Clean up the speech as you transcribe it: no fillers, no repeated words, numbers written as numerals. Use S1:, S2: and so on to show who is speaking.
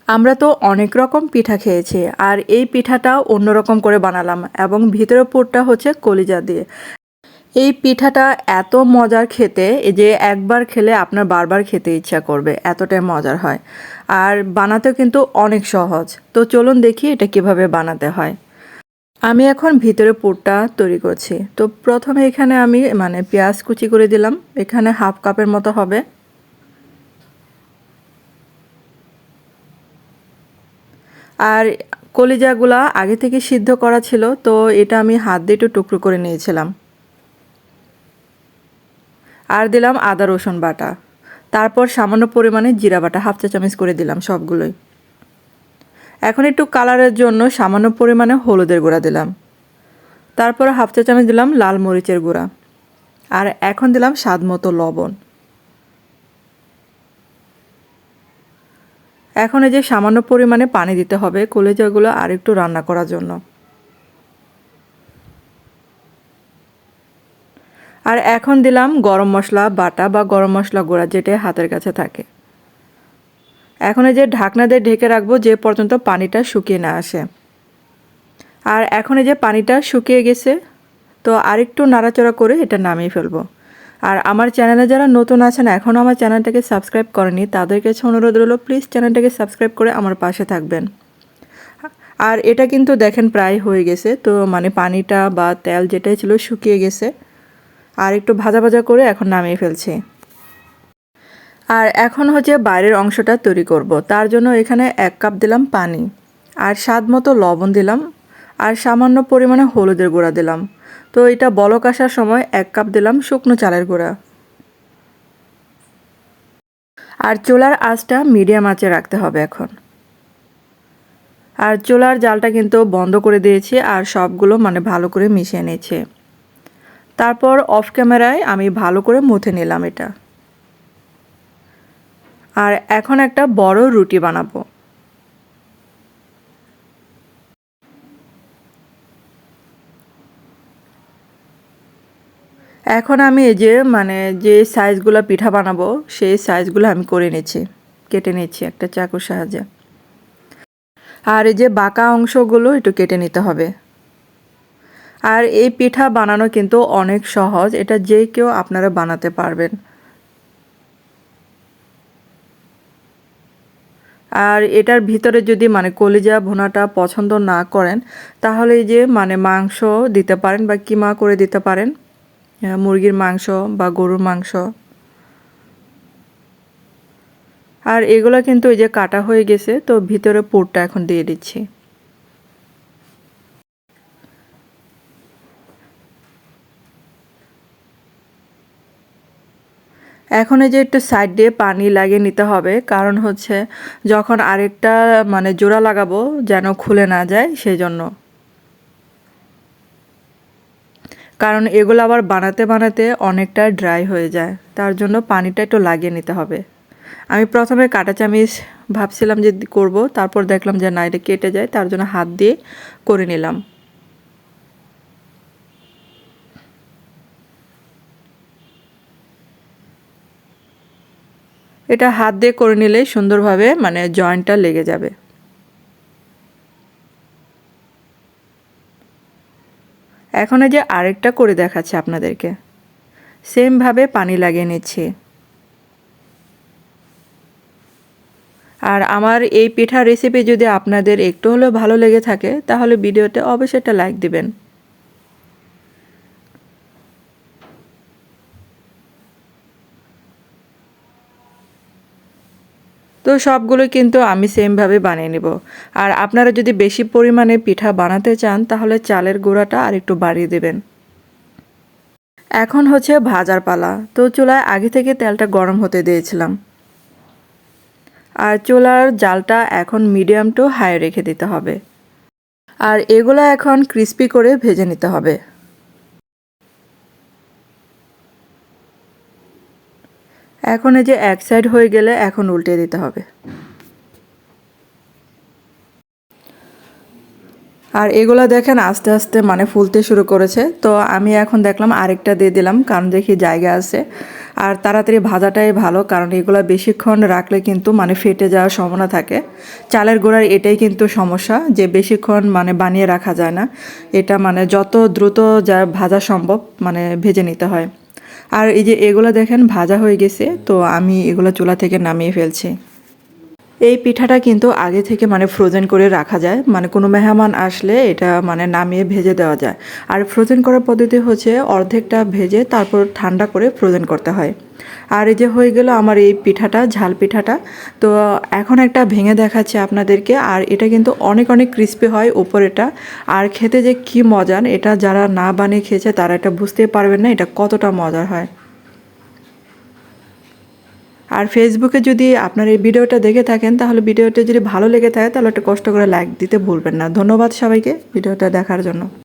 S1: আমরা তো অনেক রকম পিঠা খেয়েছি, আর এই পিঠাটাও অন্যরকম করে বানালাম এবং ভিতরের পুরটা হচ্ছে কলিজা দিয়ে। এই পিঠাটা এত মজার খেতে যে একবার খেলে আপনার বারবার খেতে ইচ্ছা করবে, এতটাই মজার হয়। আর বানাতেও কিন্তু অনেক সহজ। তো চলুন দেখি এটা কিভাবে বানাতে হয়। আমি এখন ভিতরে পুরটা তৈরি করছি। তো প্রথমে এখানে আমি পেঁয়াজ কুচি করে দিলাম, এখানে হাফ কাপের মতো হবে। আর কলিজাগুলা আগে থেকে সিদ্ধ করা ছিল, তো এটা আমি হাত দিয়ে একটু টুকরো করে নিয়েছিলাম। আর দিলাম আদা রসুন বাটা, তারপর সামান্য পরিমাণে জিরা বাটা হাফ চা চামচ করে দিলাম সবগুলোই। এখন একটু কালারের জন্য সামান্য পরিমাণে হলুদের গুঁড়া দিলাম, তারপর হাফ চা চামচ দিলাম লাল মরিচের গুঁড়া, আর এখন দিলাম স্বাদ মতো লবণ। এখন এই যে সামান্য পরিমাণে পানি দিতে হবে কলিজাগুলো আর একটু রান্না করার জন্য। আর এখন দিলাম গরম মশলা বাটা বা গরম মশলা গুঁড়া, যেটা হাতের কাছে থাকে। এখন এই যে ঢাকনা দিয়ে ঢেকে রাখবো যে পর্যন্ত পানিটা শুকিয়ে না আসে। আর এখন এই যে পানিটা শুকিয়ে গেছে, তো আরেকটু নাড়াচাড়া করে এটা নামিয়ে ফেলবো। আর আমার চ্যানেলে যারা নতুন আছেন এখনও আমার চ্যানেলটাকে সাবস্ক্রাইব করেনি, তাদের কাছে অনুরোধ রইল প্লিজ চ্যানেলটাকে সাবস্ক্রাইব করে আমার পাশে থাকবেন। আর এটা কিন্তু দেখেন প্রায় হয়ে গেছে, তো পানিটা বা তেল যেটাই ছিল শুকিয়ে গেছে। আর একটু ভাজা ভাজা করে এখন নামিয়ে ফেলছি। আর এখন হচ্ছে বাইরের অংশটা তৈরি করব। তার জন্য এখানে 1 কাপ দিলাম পানি, আর স্বাদ মতো লবণ দিলাম, আর সামান্য পরিমাণে হলুদের গুঁড়া দিলাম। তো এটা বলক আসার সময় 1 কাপ দিলাম শুকনো চালের গুঁড়া। আর চুলার আঁচটা মিডিয়াম আঁচে রাখতে হবে এখন। আর চুলার জালটা কিন্তু বন্ধ করে দিয়েছি, আর সবগুলো ভালো করে মিশিয়ে নিয়েছি। তারপর অফ ক্যামেরায় আমি ভালো করে মুথে নিলাম এটা। আর এখন একটা বড় রুটি বানাবো। এখন আমি এই যে যে সাইজগুলো পিঠা বানাবো সেই সাইজগুলো আমি করে নিচ্ছি, কেটে নিচ্ছি একটা চাকুর সাহায্যে। আর এই যে বাঁকা অংশগুলো একটু কেটে নিতে হবে। আর এই পিঠা বানানো কিন্তু অনেক সহজ, এটা যে কেউ আপনারা বানাতে পারবেন। আর এটার ভিতরে যদি কলিজা ভুনাটা পছন্দ না করেন, তাহলে এই যে মাংস দিতে পারেন বা কিমা করে দিতে পারেন, মুরগির মাংস বা গরুর মাংস। আর এগুলো কিন্তু এই যে কাটা হয়ে গেছে, তো ভিতরে পুরটা এখন দিয়ে দিচ্ছি। এখন এই যে একটু সাইড দিয়ে পানি লাগিয়ে নিতে হবে, কারণ হচ্ছে যখন আরেকটা জোড়া লাগাবো যেন খুলে না যায় সেই জন্য। কারণ এগুলো আবার বানাতে বানাতে অনেকটা ড্রাই হয়ে যায়, তার জন্য পানিটা একটু লাগিয়ে নিতে হবে। আমি প্রথমে কাঁটা চামিচ ভাবছিলাম যে করব, তারপর দেখলাম যে না, এটা কেটে যায়, তার জন্য হাত দিয়ে করে নিলাম। এটা হাত দিয়ে করে নিলে সুন্দরভাবে জয়েন্টটা লেগে যাবে। এখন এই যে আরেকটা করে দেখাচ্ছি আপনাদেরকে, সেমভাবে পানি লাগিয়ে নিচ্ছি। আর আমার এই পিঠা রেসিপি যদি আপনাদের একটু হলেও ভালো লেগে থাকে, তাহলে ভিডিওতে অবশ্যই একটা লাইক দিবেন। তো সবগুলো কিন্তু আমি সেমভাবে বানিয়ে নেব। আর আপনারা যদি বেশি পরিমাণে পিঠা বানাতে চান, তাহলে চালের গুঁড়াটা আর একটু বাড়িয়ে দেবেন। এখন হচ্ছে ভাজার পালা। তো চুলায় আগে থেকে তেলটা গরম হতে দিয়েছিলাম, আর চুলার জালটা এখন মিডিয়াম টু হাই রেখে দিতে হবে। আর এগুলো এখন ক্রিস্পি করে ভেজে নিতে হবে। এখন এই যে এক সাইড হয়ে গেলে এখন উল্টে দিতে হবে। আর এগুলো দেখেন আস্তে আস্তে ফুলতে শুরু করেছে, তো আমি এখন দেখলাম আরেকটা দিয়ে দিলাম, কারণ দেখি জায়গা আছে। আর তাড়াতাড়ি ভাজাটাই ভালো, কারণ এগুলো বেশিক্ষণ রাখলে কিন্তু মানে ফেটে যাওয়ার সম্ভাবনা থাকে। চালের গুঁড়ার এটাই কিন্তু সমস্যা, যে বেশিক্ষণ মানে বানিয়ে রাখা যায় না। এটা মানে যত দ্রুত যা ভাজা সম্ভব মানে ভেজে নিতে হয়। আর এই যে এগুলো দেখেন ভাজা হয়ে গেছে, তো আমি এগুলো চুলা থেকে নামিয়ে ফেলছি। এই পিঠাটা কিন্তু আগে থেকে মানে ফ্রোজেন করে রাখা যায়, মানে কোনো মেহমান আসলে এটা মানে নামিয়ে ভেজে দেওয়া যায়। আর ফ্রোজেন করার পদ্ধতি হচ্ছে অর্ধেকটা ভেজে তারপর ঠান্ডা করে ফ্রোজেন করতে হয়। আর এই যে হয়ে গেল আমার এই পিঠাটা, ঝাল পিঠাটা। তো এখন একটা ভেঙে দেখাচ্ছি আপনাদেরকে। আর এটা কিন্তু অনেক অনেক ক্রিস্পি হয় উপরেটা, আর খেতে যে কি মজার, এটা যারা না বানিয়ে খেয়েছে তারা এটা বুঝতেই পারবেন না এটা কতটা মজার হয়। আর ফেসবুকে যদি আপনার এই ভিডিওটা দেখে থাকেন, তাহলে ভিডিওটা যদি ভালো লেগে থাকে তাহলে একটা কষ্ট করে লাইক দিতে ভুলবেন না। ধন্যবাদ সবাইকে ভিডিওটা দেখার জন্য।